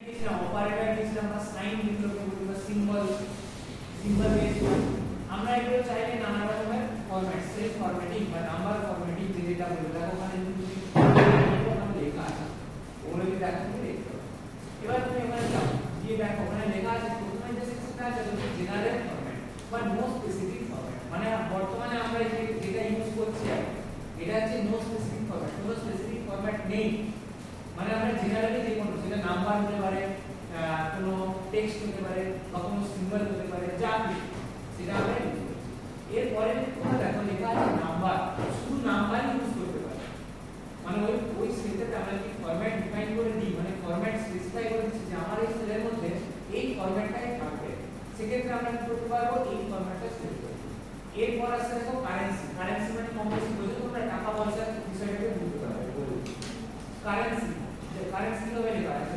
দিয়েছিলাম অপারেটর দিয়েছিলাম বা সাইন যেগুলোকে বলি বা সিম্বল দিয়েছিলাম। আমরা এগুলো চাইলে নানা রকমের ফরম্যাট সেল ফরম্যাটিং বা নাম্বার ফরম্যাটিং যেটা বলি দেখো ওখানে লেখা আছে ওগুলো যদি দেখো তুমি দেখতে পাবে। এবার তুমি ওখানে যাও গিয়ে দেখো ওখানে লেখা আছে প্রথমে যে সেকশনটা আছে সেটা জেনারেল ফরম্যাট বা নো স্পেসিফিক ফরম্যাট, মানে বর্তমানে আমরা যেটা ইউজ করছি এটা হচ্ছে নো স্পেসিফিক ফরম্যাট, কোনো স্পেসিফিক ফরম্যাট নেই। মানে আমরা জেনারেলি যে কোনো সেটা নাম্বার হতে পারে, কোনো টেক্সট হতে পারে বা কোনো সিম্বল হতে পারে, যা কিছু সেটা আমরা ইউজ করছি। এরপরে তোমরা দেখো লেখা আছে নাম্বার, শুধু নাম্বার ইউজ করতে পারে, মানে ওই সেলটাতে আমরা কি ফরম্যাট ডিফাইন করে দিই, মানে ফরম্যাট স্পেসিফাই করে দিচ্ছি যে আমার এই সেলের মধ্যে এই ফরম্যাটটাই থাকবে, সেক্ষেত্রে আমরা কি করতে পারবো এই ফরম্যাটটা সিলেক্ট করব। এরপর আসছে দেখো কারেন্সি। কারেন্সি মানে কম বেশি বোঝো তোমরা, টাকা পয়সা বিষয়টাকে বুঝতে পারবে। কারেন্সি কিভাবে লেখা আছে